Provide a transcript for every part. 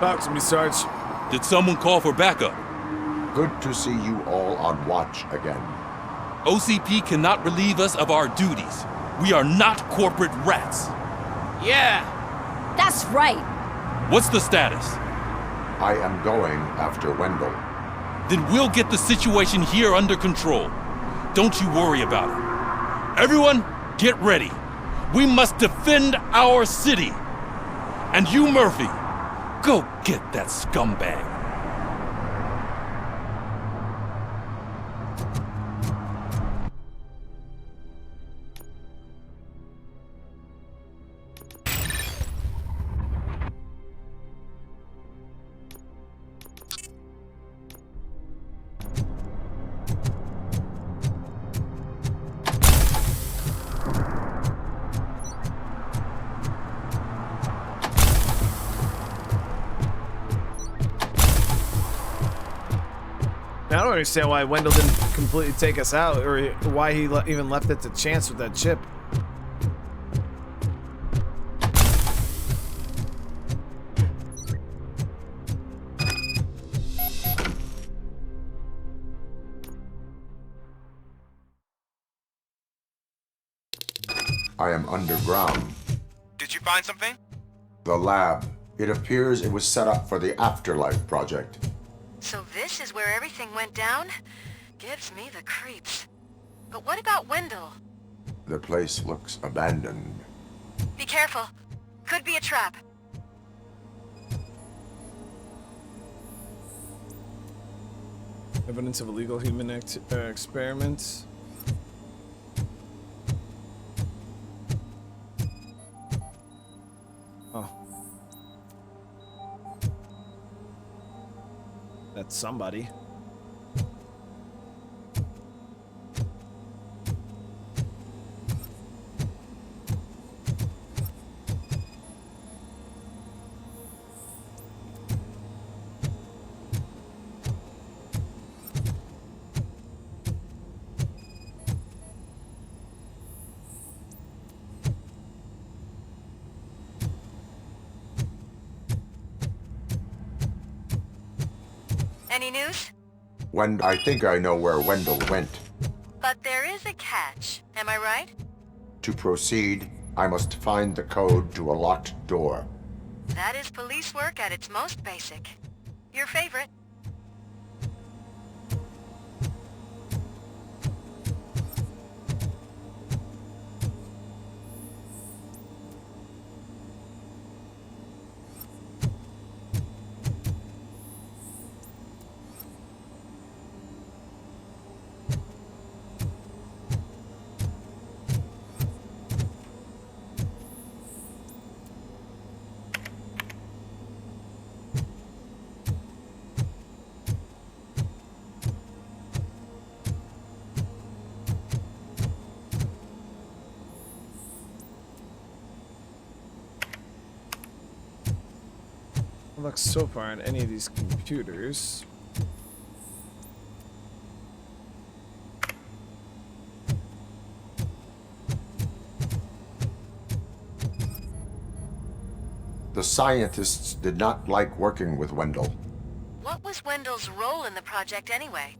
Talk to me, Sarge. Did someone call for backup? Good to see you all on watch again. OCP cannot relieve us of our duties. We are not corporate rats. Yeah! That's right! What's the status? I am going after Wendell. Then we'll get the situation here under control. Don't you worry about it. Everyone, get ready. We must defend our city. And you, Murphy, go get that scumbag. I don't understand why Wendell didn't completely take us out, or why he even left it to chance with that chip. I am underground. Did you find something? The lab. It appears it was set up for the Afterlife project. So this is where everything went down? Gives me the creeps. But what about Wendell? The place looks abandoned. Be careful. Could be a trap. Evidence of illegal human experiments. Oh. That's somebody. Any news? I think I know where Wendell went. But there is a catch. Am I right? To proceed, I must find the code to a locked door. That is police work at its most basic. Your favorite. Looks so far on any of these computers. The scientists did not like working with Wendell. What was Wendell's role in the project anyway?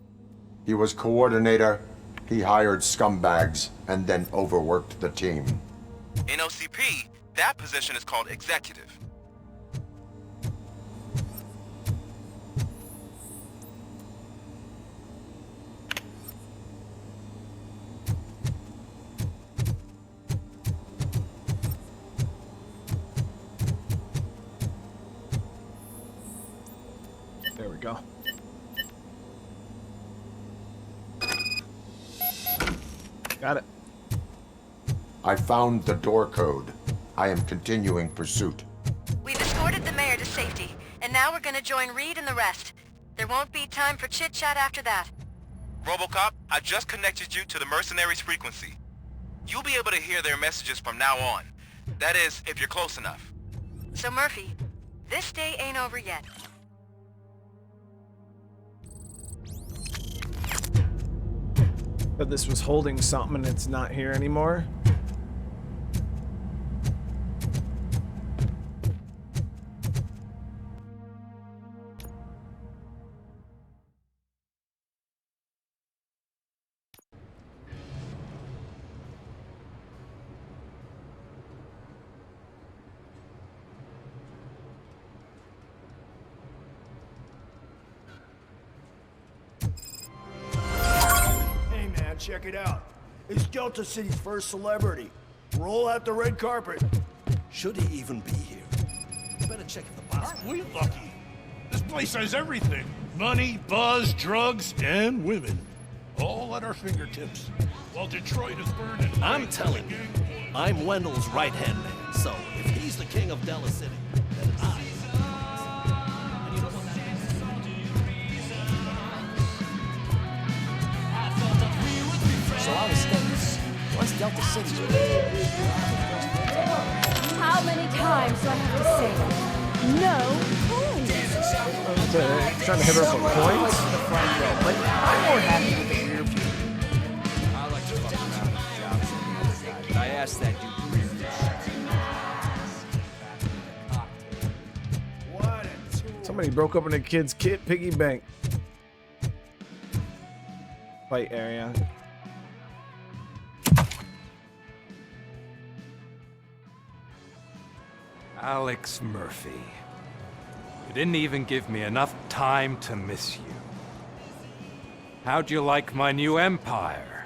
He was coordinator, he hired scumbags, and then overworked the team. In OCP, that position is called executive. There we go. Got it. I found the door code. I am continuing pursuit. We've escorted the mayor to safety, and now we're gonna join Reed and the rest. There won't be time for chit-chat after that. RoboCop, I just connected you to the mercenaries' frequency. You'll be able to hear their messages from now on. That is, if you're close enough. So Murphy, this day ain't over yet. But this was holding something and it's not here anymore. check it out. It's Delta City's first celebrity. Roll out the red carpet. Should he even be here? You better check if the boss... Aren't we lucky? This place has everything. Money, buzz, drugs, and women. All at our fingertips. While Detroit is burning. I'm telling you, I'm Wendell's right-hand man. So, if he's the king of Delta City, then I... And you know what that is? So I was thinking, once Delta City's How many times do I have to say that? No points. Trying to hit her up with points? but I'm more happy with the rear view. I like to fuck around with jobs on the other side, but I asked that dude to rear What a tool. Somebody broke open a kid's piggy bank. Fight area. Alex Murphy. You didn't even give me enough time to miss you. How'd you like my new empire?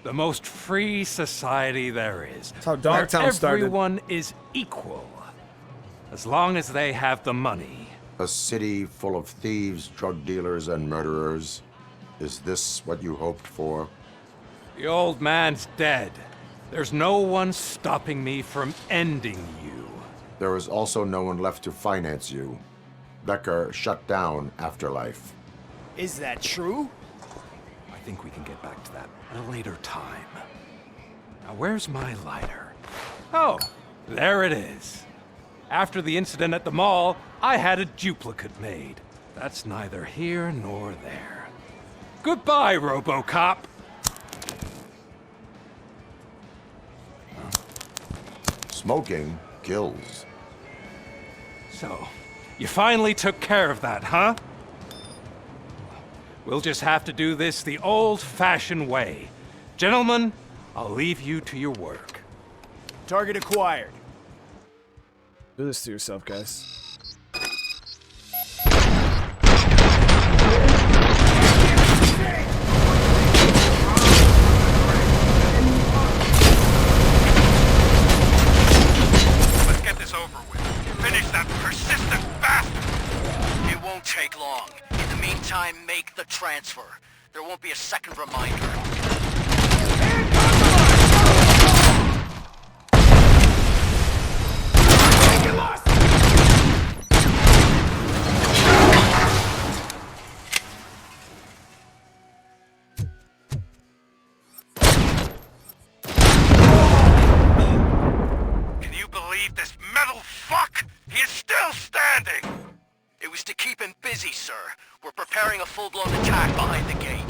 The most free society there is. That's how Dogtown started. Everyone is equal. As long as they have the money. A city full of thieves, drug dealers, and murderers. Is this what you hoped for? The old man's dead. There's no one stopping me from ending you. There is also no one left to finance you. Becker shut down Afterlife. Is that true? I think we can get back to that at a later time. Now, where's my lighter? Oh, there it is. After the incident at the mall, I had a duplicate made. That's neither here nor there. Goodbye, RoboCop. Smoking kills. So, you finally took care of that, huh? We'll just have to do this the old-fashioned way. Gentlemen, I'll leave you to your work. Target acquired. Do this to yourself, guys. Let's get this over with. Finish that persistent bastard! It won't take long. In the meantime, make the transfer. There won't be a second reminder. Can you believe this metal fuck? He is still standing! It was to keep him busy, sir. We're preparing a full-blown attack behind the gate.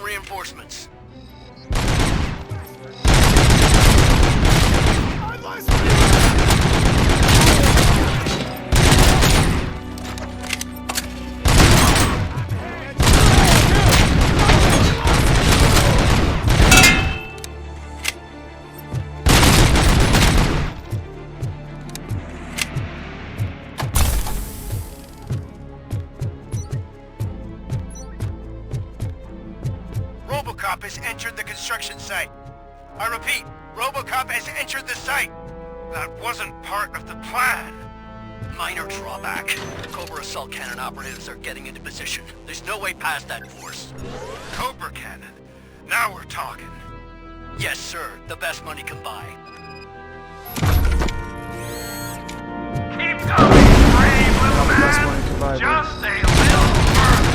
Reinforcements. RoboCop has entered the construction site. I repeat, RoboCop has entered the site. That wasn't part of the plan. Minor drawback. Cobra assault cannon operatives are getting into position. There's no way past that force. Cobra cannon? Now we're talking. Yes, sir. The best money can buy. driver. Just a little further.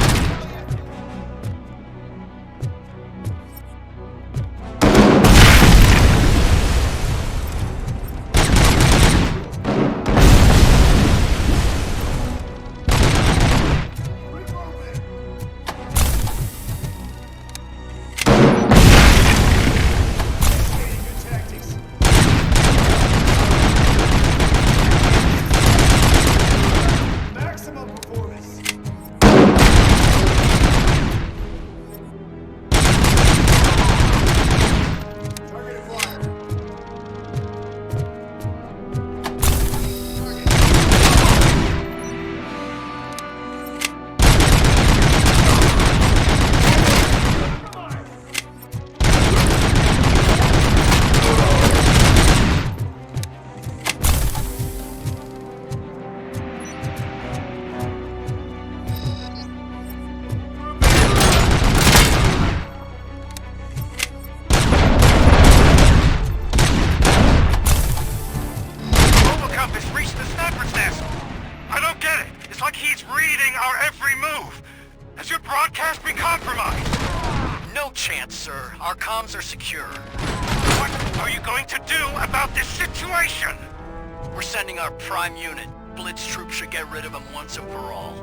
Prime unit. Blitz troops should get rid of him once and for all.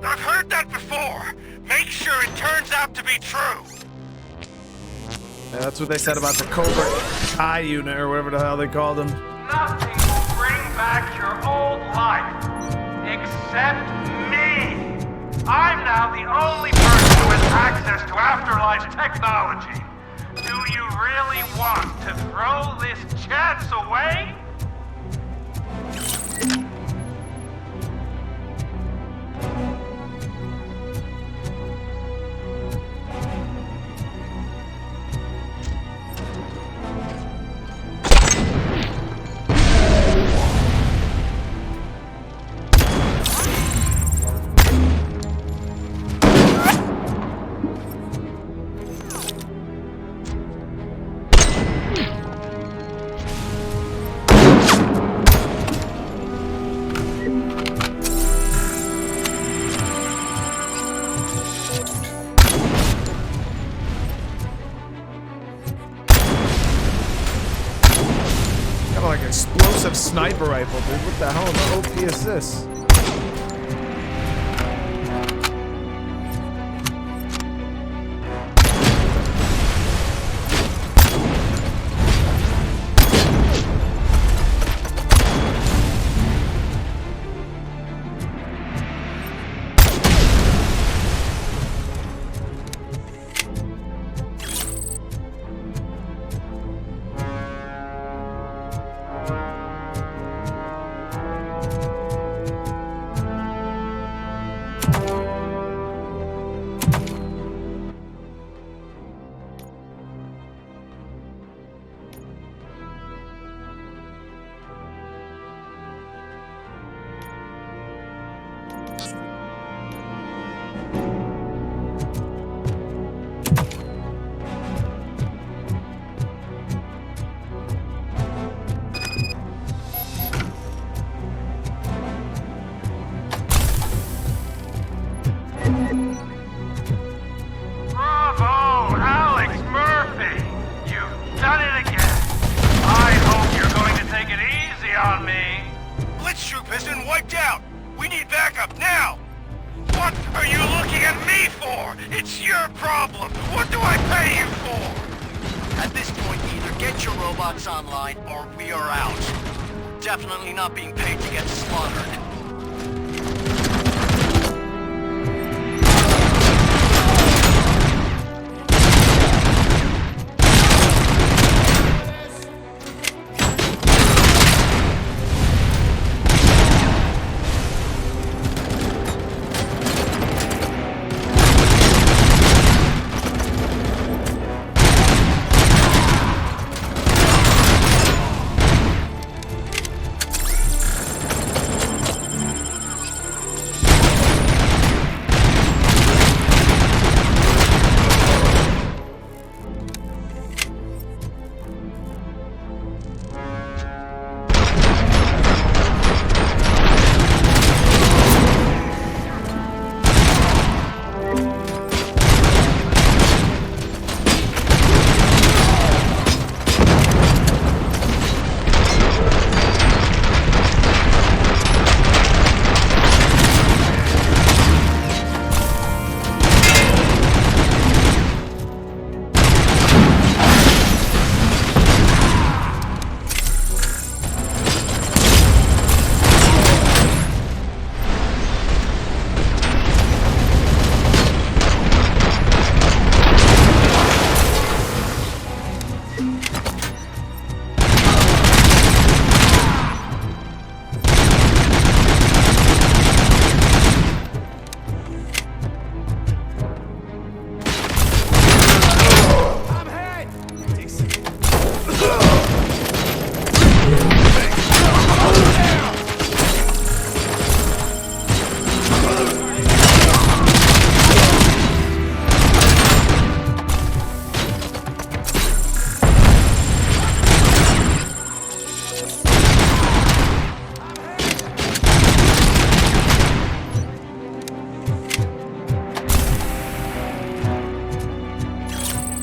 I've heard that before. Make sure it turns out to be true. Yeah, that's what they said about the Cobra Kai unit or whatever the hell they called them. Nothing will bring back your old life, except me. I'm now the only person who has access to afterlife technology. Do you really want to throw this chance away? Sniper rifle, dude. What the hell in the OP is this?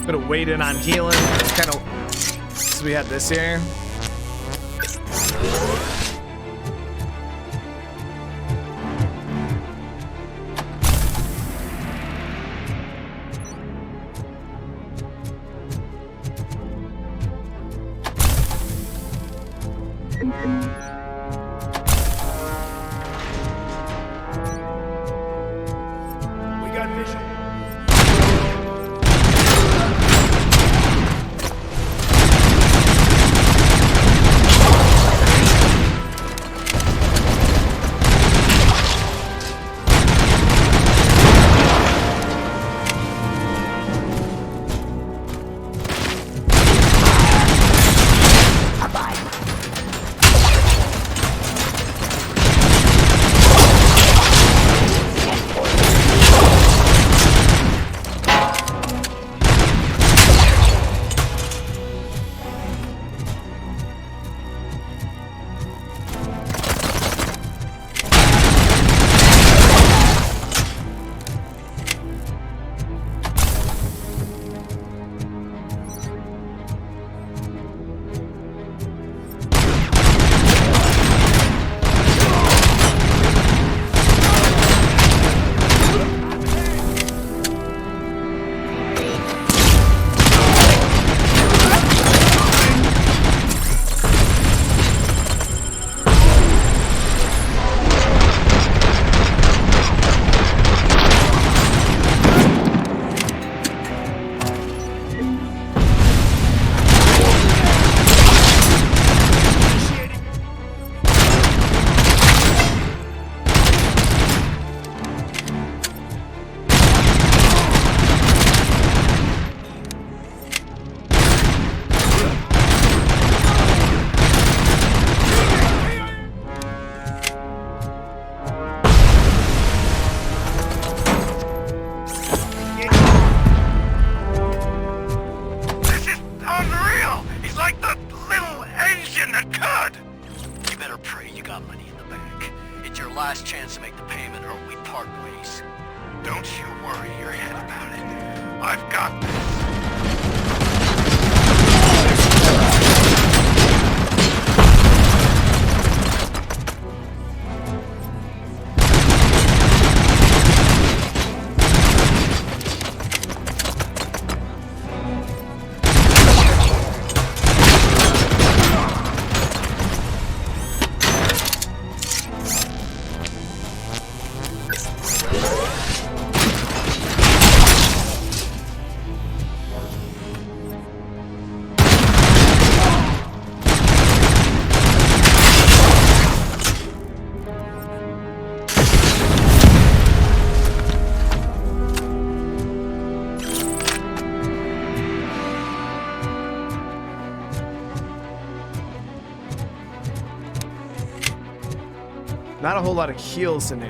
Gonna wait in on healing. Kind of. So we had this here. We got vision. last chance to make the payment or we part ways. Don't you worry your head about it. I've got this. Not a whole lot of heals in here.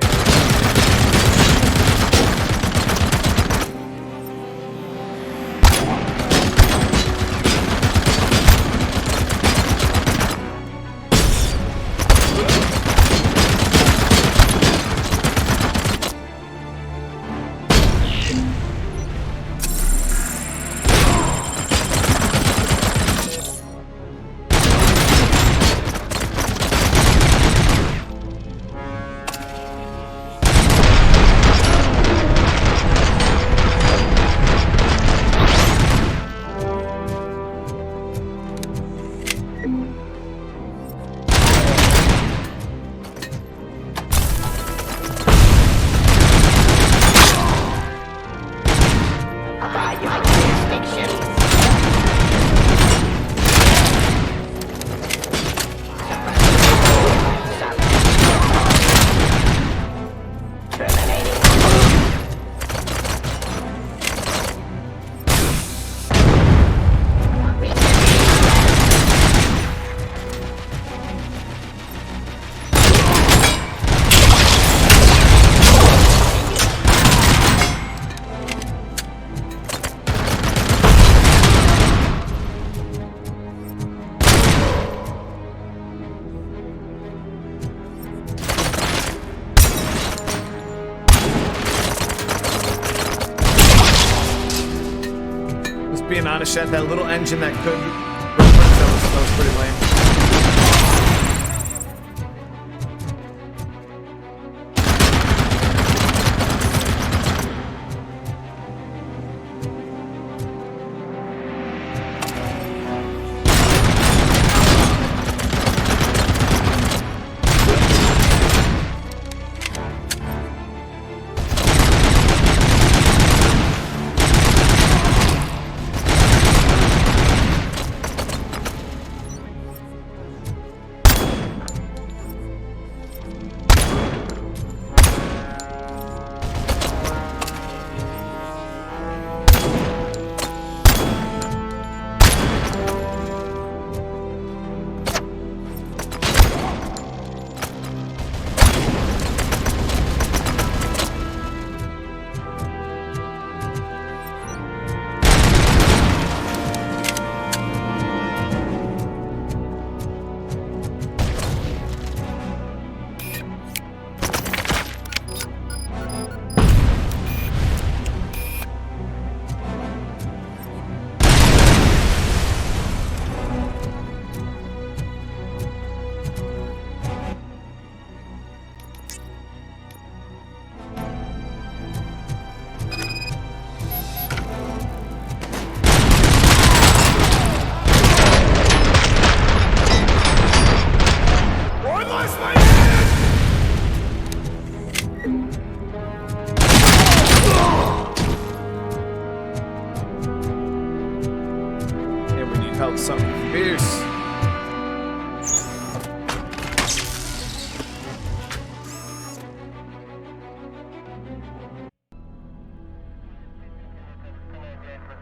being honest, Chef, that little engine that could... That was pretty lame.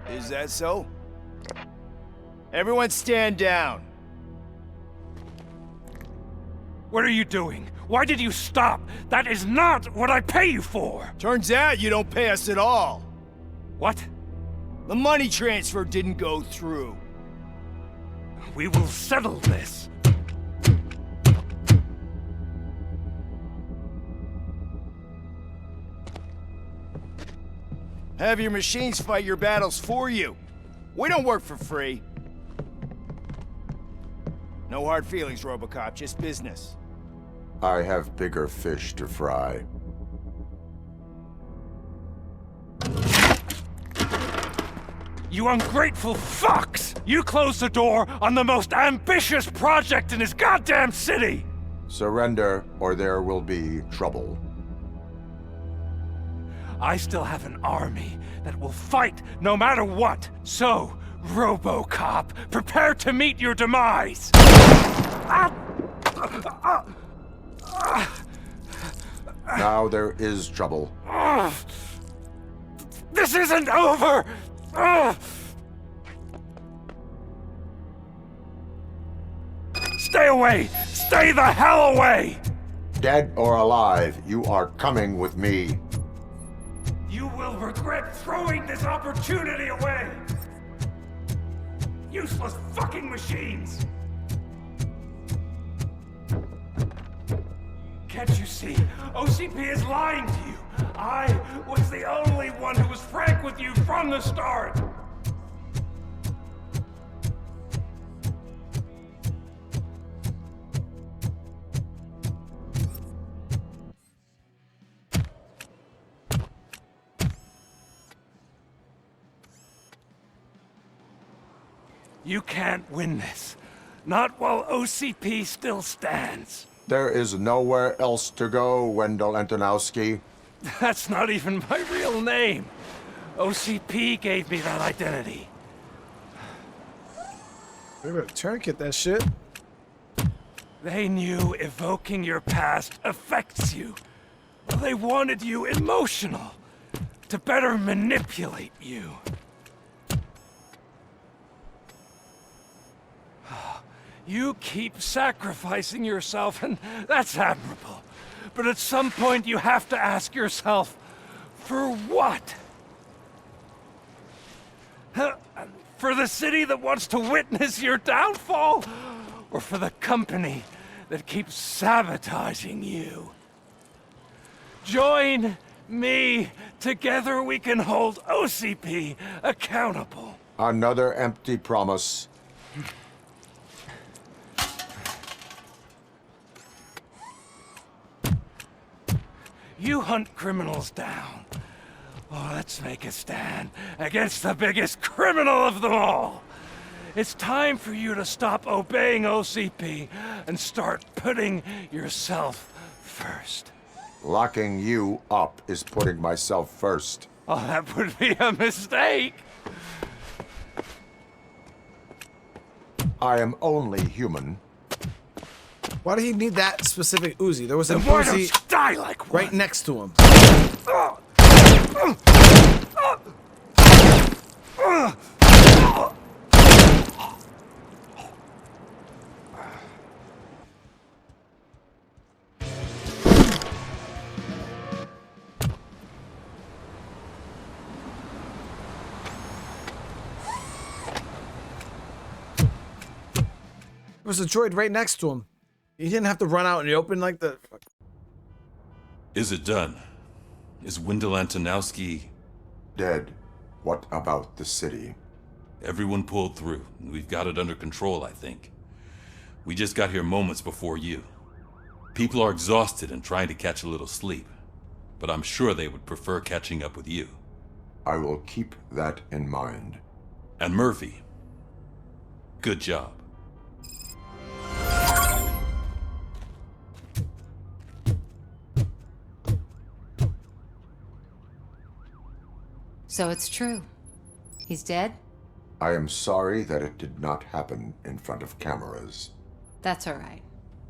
Is that so? Everyone stand down. What are you doing? Why did you stop? That is not what I pay you for! Turns out you don't pay us at all. What? The money transfer didn't go through. We will settle this. Have your machines fight your battles for you. We don't work for free. No hard feelings, RoboCop, just business. I have bigger fish to fry. You ungrateful fucks! You closed the door on the most ambitious project in this goddamn city! Surrender, or there will be trouble. I still have an army that will fight no matter what. So, RoboCop, prepare to meet your demise! Now there is trouble. This isn't over! Stay away! Stay the hell away! Dead or alive, you are coming with me. You will regret throwing this opportunity away! Useless fucking machines! Can't you see? OCP is lying to you! I was the only one who was frank with you from the start! You can't win this. Not while OCP still stands. There is nowhere else to go, Wendell Antonowski. That's not even my real name. OCP gave me that identity. We better tourniquet that shit. They knew evoking your past affects you. They wanted you emotional, to better manipulate you. You keep sacrificing yourself, and that's admirable. But at some point you have to ask yourself, for what? For the city that wants to witness your downfall? Or for the company that keeps sabotaging you? Join me. Together we can hold OCP accountable. Another empty promise. You hunt criminals down. Oh, let's make a stand against the biggest criminal of them all. It's time for you to stop obeying OCP and start putting yourself first. Locking you up is putting myself first. Oh, that would be a mistake. I am only human. Why do he need that specific Uzi? There was an Why don't you Uzi die like one? right next to him. There was a droid right next to him. He didn't have to run out in the open like the... Is it done? Is Wendell Antonowski... Dead. What about the city? Everyone pulled through. We've got it under control, I think. We just got here moments before you. People are exhausted and trying to catch a little sleep. But I'm sure they would prefer catching up with you. I will keep that in mind. And Murphy, good job. So it's true. He's dead? I am sorry that it did not happen in front of cameras. That's all right.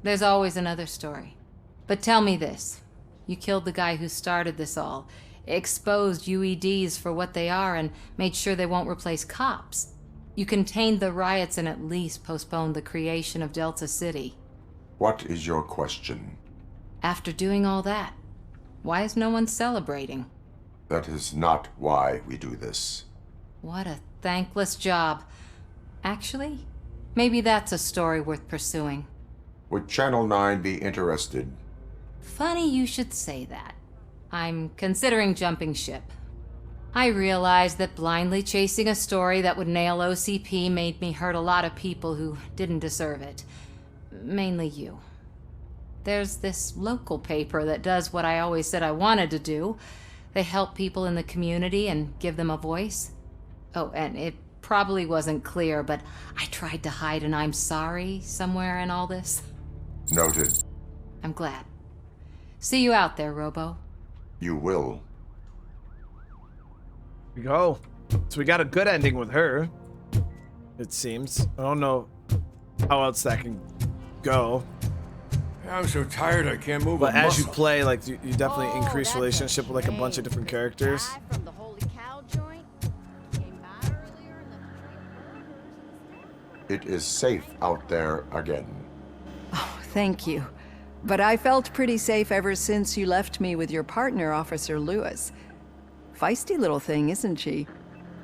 There's always another story. But tell me this. You killed the guy who started this all, exposed UEDs for what they are, and made sure they won't replace cops. You contained the riots and at least postponed the creation of Delta City. What is your question? After doing all that, why is no one celebrating? That is not why we do this. What a thankless job. Actually, maybe that's a story worth pursuing. Would Channel 9 be interested? Funny you should say that. I'm considering jumping ship. I realized that blindly chasing a story that would nail OCP made me hurt a lot of people who didn't deserve it. Mainly you. There's this local paper that does what I always said I wanted to do. They help people in the community and give them a voice. Oh, and it probably wasn't clear, but I tried to hide an I'm sorry somewhere in all this. Noted. I'm glad. See you out there, Robo. You will. We go. So we got a good ending with her. It seems. I don't know how else that can go. I'm so tired I can't move. But as you play, like you definitely increase relationship with like a bunch of different characters. It is safe out there again. Oh, thank you. But I felt pretty safe ever since you left me with your partner, Officer Lewis. Feisty little thing, isn't she?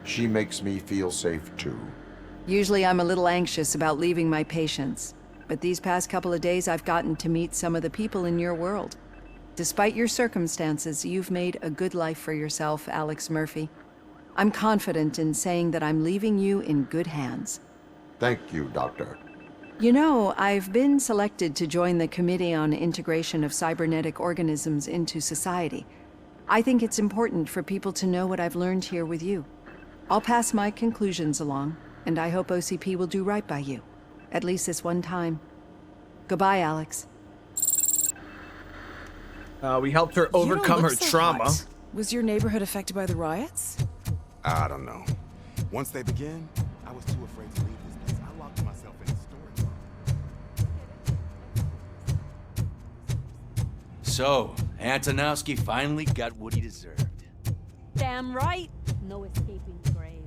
She makes me feel safe too. Usually I'm a little anxious about leaving my patients. But these past couple of days, I've gotten to meet some of the people in your world. Despite your circumstances, you've made a good life for yourself, Alex Murphy. I'm confident in saying that I'm leaving you in good hands. Thank you, Doctor. You know, I've been selected to join the Committee on Integration of Cybernetic Organisms into Society. I think it's important for people to know what I've learned here with you. I'll pass my conclusions along, and I hope OCP will do right by you. At least this one time. Goodbye, Alex. We helped her overcome her trauma. Hot. Was your neighborhood affected by the riots? I don't know. Once they begin, I was too afraid to leave this place. I locked myself in the storage. So, Antonowski finally got what he deserved. Damn right. No escaping the grave.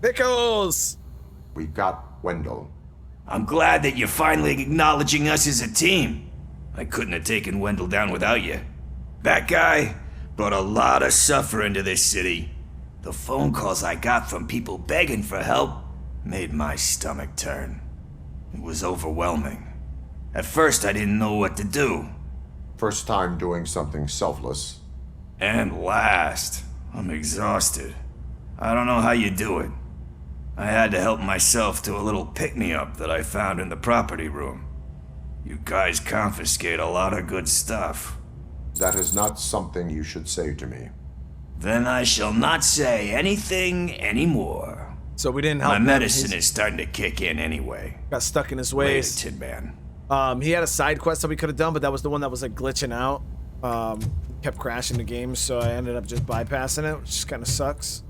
Pickles! We got Wendell. I'm glad that you're finally acknowledging us as a team. I couldn't have taken Wendell down without you. That guy brought a lot of suffering to this city. The phone calls I got from people begging for help made my stomach turn. It was overwhelming. At first I didn't know what to do. First time doing something selfless. And last, I'm exhausted. I don't know how you do it. I had to help myself to a little pick-me-up that I found in the property room. You guys confiscate a lot of good stuff. That is not something you should say to me. Then I shall not say anything anymore. So we didn't help My him. medicine is starting to kick in anyway. Got stuck in his ways. Later, Tin Man. He had a side quest that we could have done, but that was the one that was like glitching out. Kept crashing the game, so I ended up just bypassing it, which just kind of sucks.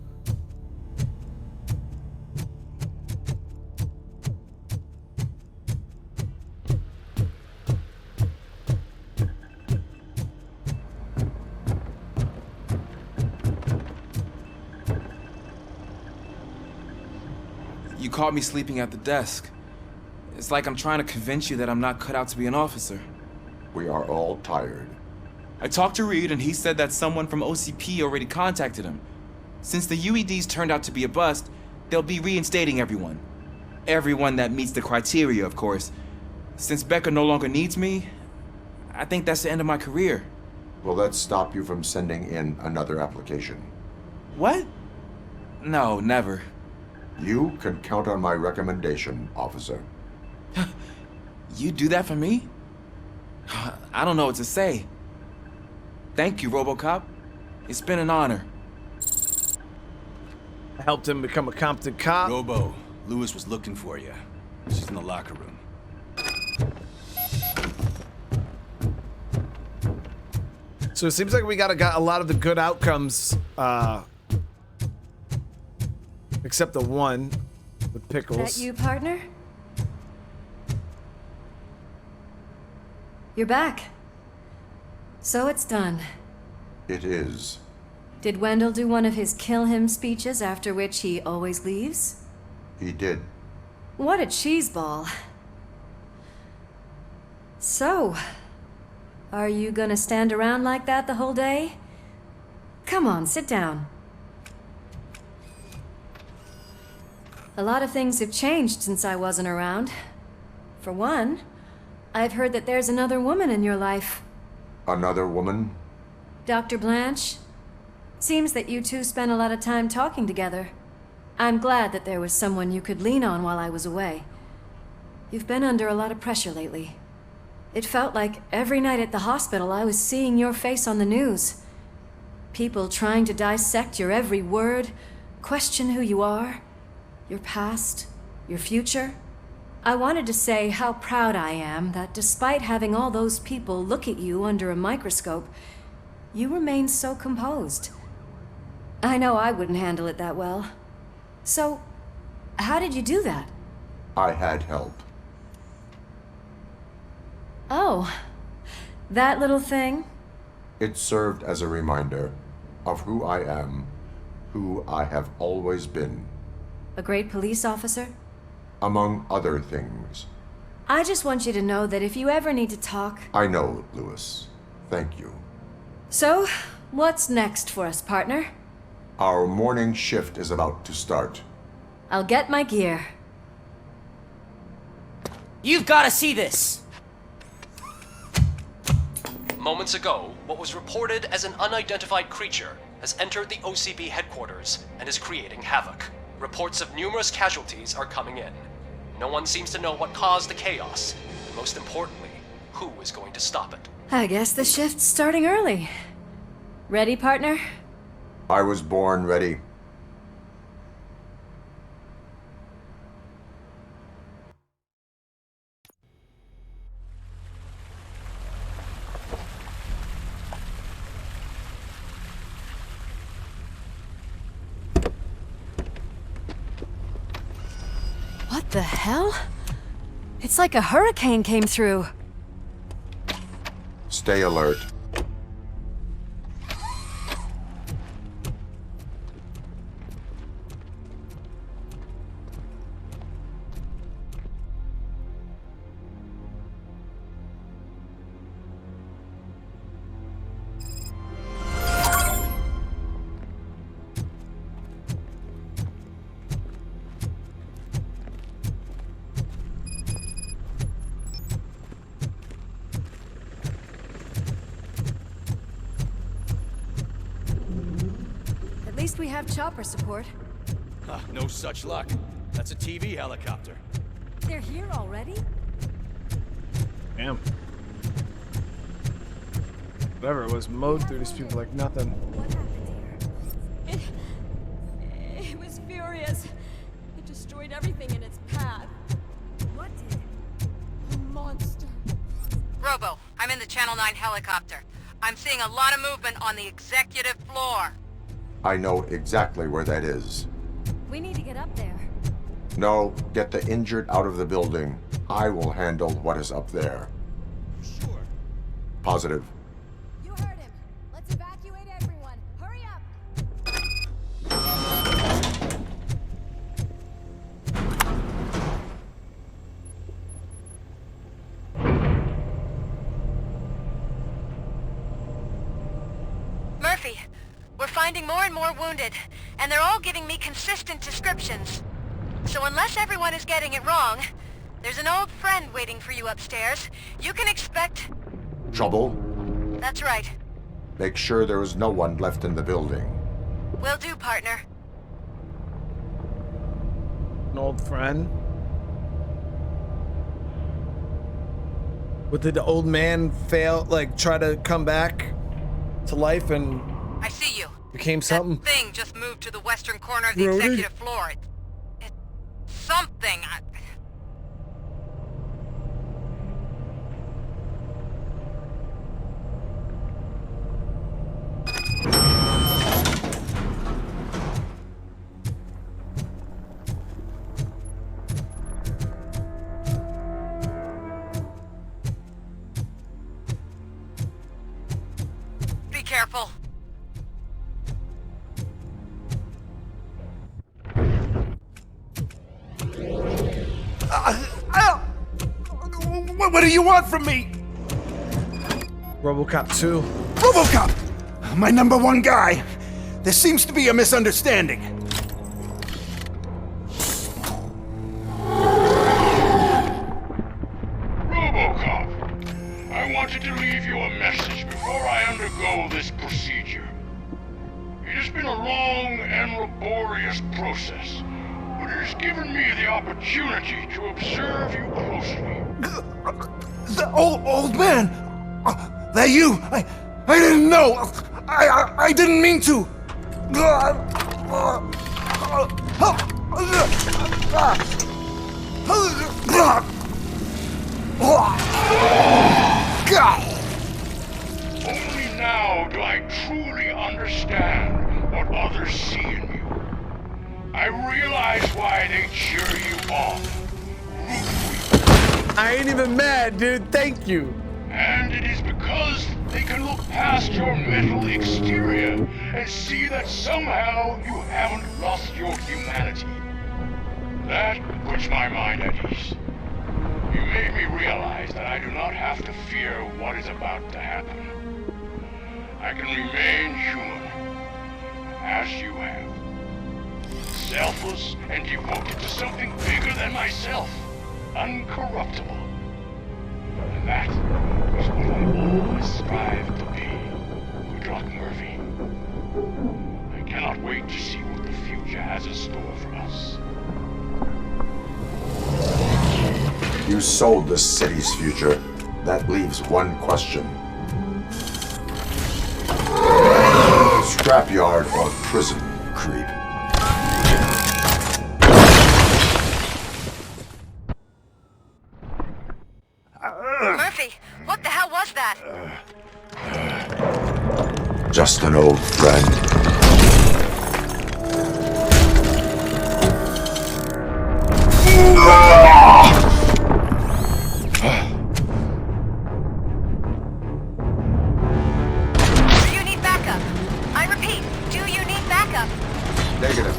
You caught me sleeping at the desk. It's like I'm trying to convince you that I'm not cut out to be an officer. We are all tired. I talked to Reed and he said that someone from OCP already contacted him. Since the UEDs turned out to be a bust, they'll be reinstating everyone. Everyone that meets the criteria, of course. Since Becca no longer needs me, I think that's the end of my career. Will that stop you from sending in another application? What? No, never. You can count on my recommendation, officer. You do that for me? I don't know what to say. Thank you, RoboCop. It's been an honor. I helped him become a competent cop. Robo, Lewis was looking for you. She's in the locker room. So it seems like we got a lot of the good outcomes, except the one with Pickles. That you, partner? You're back. So it's done. It is. Did Wendell do one of his kill him speeches after which he always leaves? He did. What a cheeseball. So, are you gonna stand around like that the whole day? Come on, sit down. A lot of things have changed since I wasn't around. For one, I've heard that there's another woman in your life. Another woman? Dr. Blanche? Seems that you two spent a lot of time talking together. I'm glad that there was someone you could lean on while I was away. You've been under a lot of pressure lately. It felt like every night at the hospital I was seeing your face on the news. People trying to dissect your every word, question who you are, your past, your future. I wanted to say how proud I am that despite having all those people look at you under a microscope, you remain so composed. I know I wouldn't handle it that well. So, how did you do that? I had help. Oh, that little thing? It served as a reminder of who I am, who I have always been. A great police officer? Among other things. I just want you to know that if you ever need to talk... I know, Lewis. Thank you. So, what's next for us, partner? Our morning shift is about to start. I'll get my gear. You've got to see this! Moments ago, what was reported as an unidentified creature has entered the OCP headquarters and is creating havoc. Reports of numerous casualties are coming in. No one seems to know what caused the chaos, and most importantly, who is going to stop it. I guess the shift's starting early. Ready, partner? I was born ready. What the hell? It's like a hurricane came through. Stay alert. least we have chopper support. No such luck. That's a TV helicopter. They're here already? Damn. Whatever it was, mowed through these people like nothing. It was furious. It destroyed everything in its path. What did? A monster. Robo, I'm in the Channel 9 helicopter. I'm seeing a lot of movement on the executive floor. I know exactly where that is. We need to get up there. No, get the injured out of the building. I will handle what is up there. Sure. Positive. You heard him. Let's evacuate everyone. Hurry up. Murphy, we're finding more and more wounded, and they're all giving me consistent descriptions. So unless everyone is getting it wrong, there's an old friend waiting for you upstairs. You can expect... Trouble? That's right. Make sure there is no one left in the building. Will do, partner. An old friend. What, did the old man fail, like try to come back to life and I see you. became something? That thing just moved to the western corner of the Brody? executive floor. It's something. Be careful. What do you want from me? RoboCop 2. RoboCop! My number one guy. There seems to be a misunderstanding. RoboCop, I wanted to leave you a message before I undergo this procedure. It has been a long and laborious process, but it has given me the opportunity to observe you closely. The old man! That you! I didn't know! I didn't mean to! Only now do I truly understand what others see in you. I realize why they cheer you on. I ain't even mad, dude. Thank you. And it is because they can look past your metal exterior and see that somehow you haven't lost your humanity. That puts my mind at ease. You made me realize that I do not have to fear what is about to happen. I can remain human, as you have. Selfless and devoted to something bigger than myself. Uncorruptible. And that is what I always strive to be. Good luck, Murphy. I cannot wait to see what the future has in store for us. You sold this city's future. That leaves one question. Scrapyard or prison, creep? Murphy, what the hell was that? Just an old friend. Do you need backup? I repeat, do you need backup? Negative.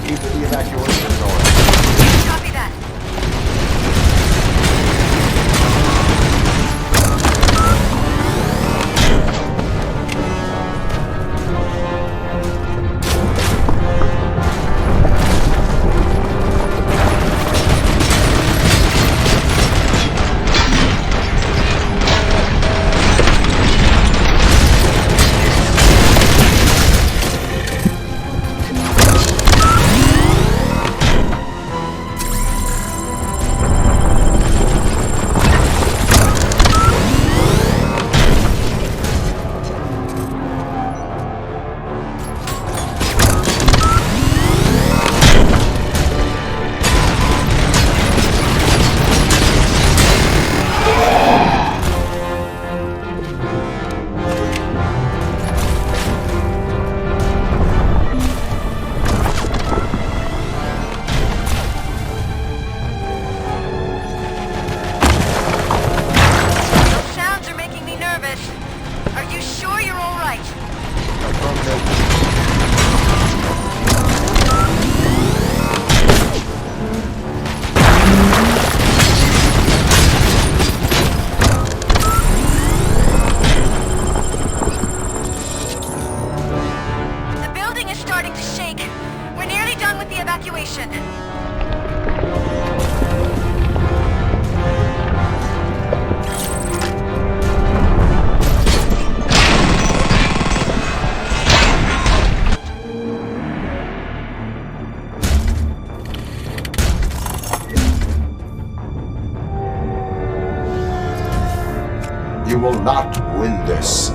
Keep the evacuation going. Copy that. You will not win this.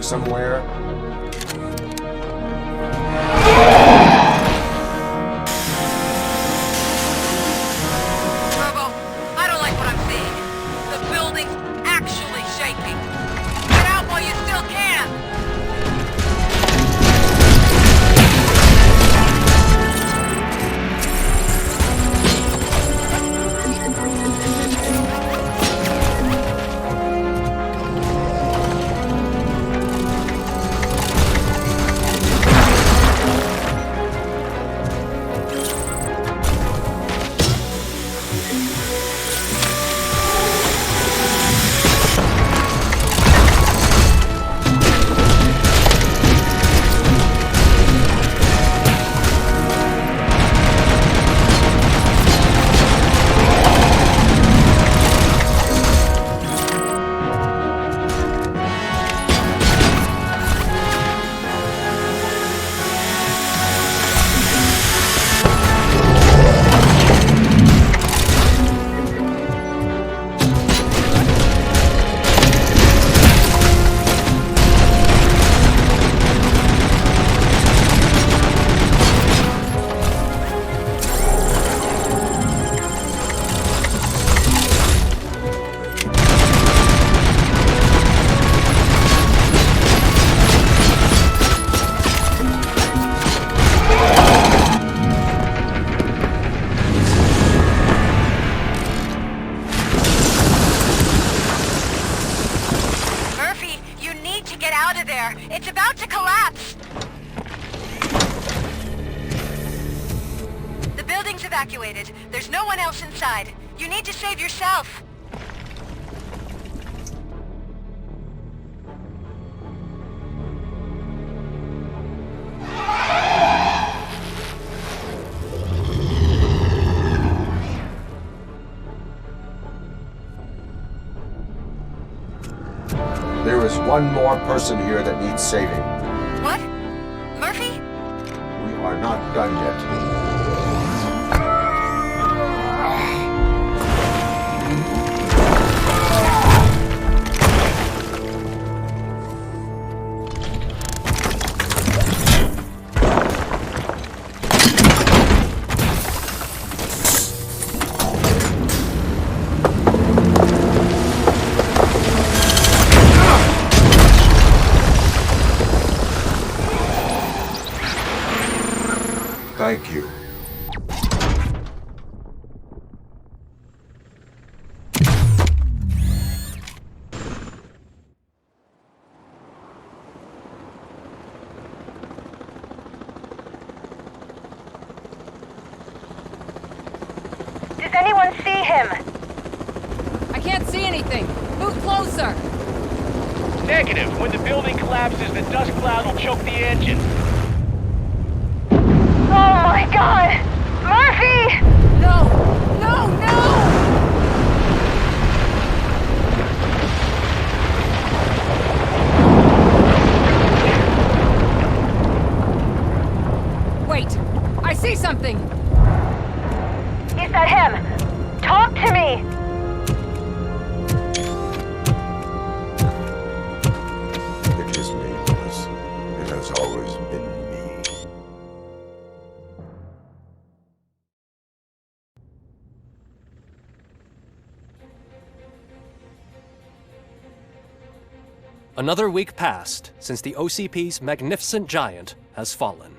Somewhere. Robo, I don't like what I'm seeing. The building's actually shaking. Get out while you still can! evacuated. There's no one else inside. You need to save yourself. There is one more person here that needs saving. What? Murphy? We are not done yet. Thank you. Does anyone see him? I can't see anything. Move closer. Negative. When the building collapses, the dust cloud will choke the engine. Oh my god! Murphy! No! No! No! Wait! I see something! Is that him? Talk to me! It is me, Lewis. It has always been me. Another week passed since the OCP's magnificent giant has fallen.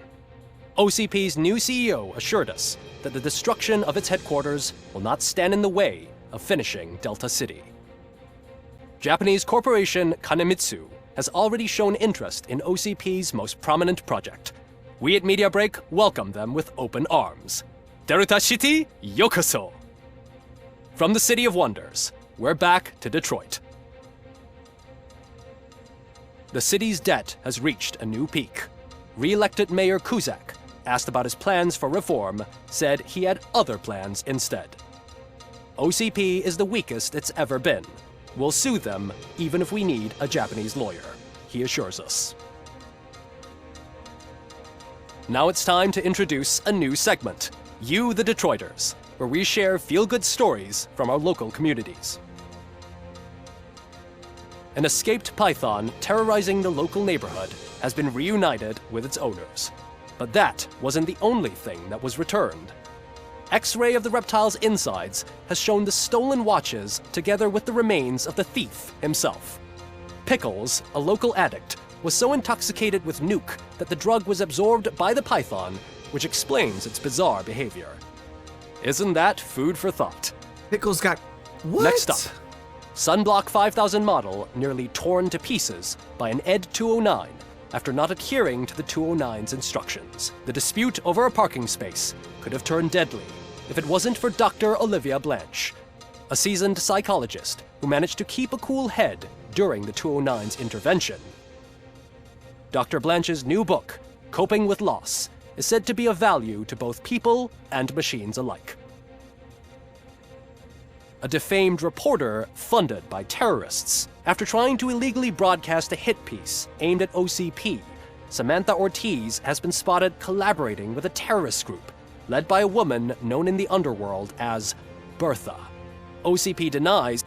OCP's new CEO assured us that the destruction of its headquarters will not stand in the way of finishing Delta City. Japanese corporation Kanemitsu has already shown interest in OCP's most prominent project. We at Media Break welcome them with open arms. Delta City, yokoso! From the City of Wonders, we're back to Detroit. The city's debt has reached a new peak. Re-elected Mayor Kuzak, asked about his plans for reform, said he had other plans instead. OCP is the weakest it's ever been. We'll sue them even if we need a Japanese lawyer, he assures us. Now it's time to introduce a new segment, You the Detroiters, where we share feel-good stories from our local communities. An escaped python terrorizing the local neighborhood has been reunited with its owners. But that wasn't the only thing that was returned. X-ray of the reptile's insides has shown the stolen watches together with the remains of the thief himself. Pickles, a local addict, was so intoxicated with nuke that the drug was absorbed by the python, which explains its bizarre behavior. Isn't that food for thought? Pickles got what? Next up, Sunblock 5000 model nearly torn to pieces by an ED 209 after not adhering to the 209's instructions. The dispute over a parking space could have turned deadly if it wasn't for Dr. Olivia Blanche, a seasoned psychologist who managed to keep a cool head during the 209's intervention. Dr. Blanche's new book, Coping with Loss, is said to be of value to both people and machines alike. A defamed reporter funded by terrorists. After trying to illegally broadcast a hit piece aimed at OCP, Samantha Ortiz has been spotted collaborating with a terrorist group led by a woman known in the underworld as Bertha. OCP denies.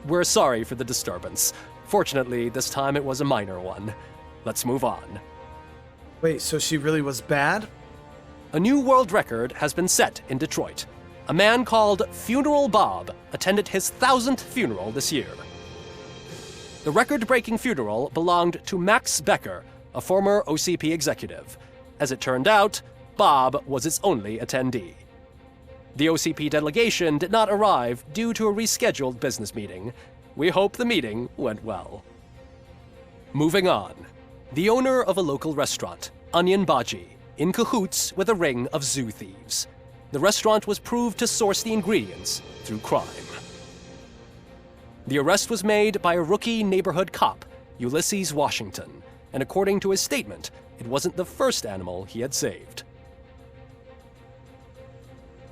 We're sorry for the disturbance. Fortunately, this time it was a minor one. Let's move on. Wait, so she really was bad? A new world record has been set in Detroit. A man called Funeral Bob attended his 1000th funeral this year. The record-breaking funeral belonged to Max Becker, a former OCP executive. As it turned out, Bob was its only attendee. The OCP delegation did not arrive due to a rescheduled business meeting. We hope the meeting went well. Moving on. The owner of a local restaurant, Onion Baji, in cahoots with a ring of zoo thieves. The restaurant was proved to source the ingredients through crime. The arrest was made by a rookie neighborhood cop, Ulysses Washington, and according to his statement, it wasn't the first animal he had saved.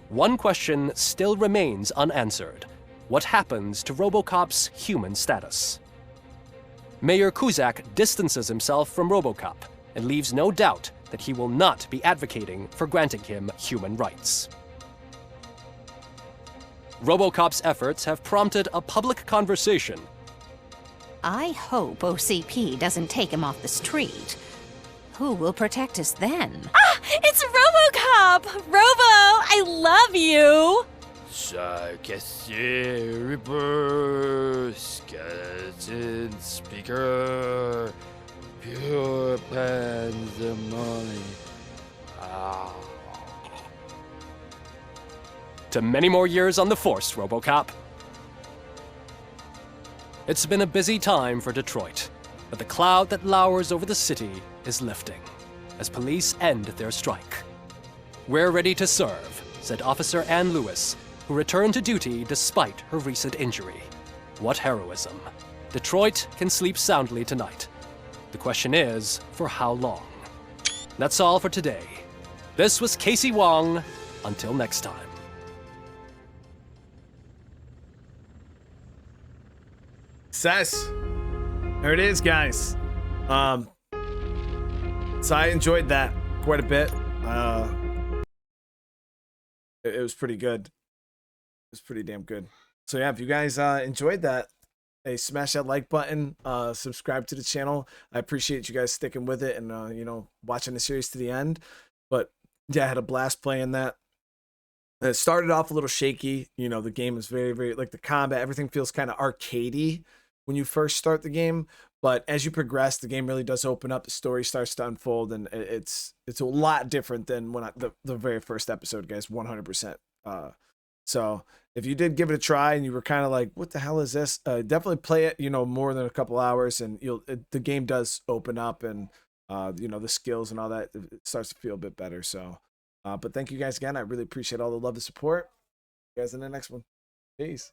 One question still remains unanswered. What happens to RoboCop's human status? Mayor Kuzak distances himself from RoboCop and leaves no doubt that he will not be advocating for granting him human rights. RoboCop's efforts have prompted a public conversation. I hope OCP doesn't take him off the street. Who will protect us then? Ah! It's RoboCop! Robo, I love you! Cassier, Reaper, Skeleton, Speaker, Pure Pandemonium. To many more years on the force, RoboCop. It's been a busy time for Detroit, but the cloud that lowers over the city is lifting as police end their strike. We're ready to serve, said Officer Ann Lewis, who returned to duty despite her recent injury. What heroism. Detroit can sleep soundly tonight. The question is, for how long? That's all for today. This was Casey Wong. Until next time. Success. There it is, guys. So I enjoyed that quite a bit. It was pretty good. It was pretty damn good. So yeah, if you guys enjoyed that, hey, smash that like button, subscribe to the channel. I appreciate you guys sticking with it and you know, watching the series to the end. But yeah, I had a blast playing that. And it started off a little shaky. You know, the game is very, very, like the combat, everything feels kind of arcadey when you first start the game. But as you progress, the game really does open up. The story starts to unfold, and it's a lot different than when the very first episode, guys. 100%. So if you did give it a try and you were kind of like, "What the hell is this?" Definitely play it. You know, more than a couple hours, and the game does open up, and you know, the skills and all that, it starts to feel a bit better. So, but thank you guys again. I really appreciate all the love and support. See you guys in the next one. Peace.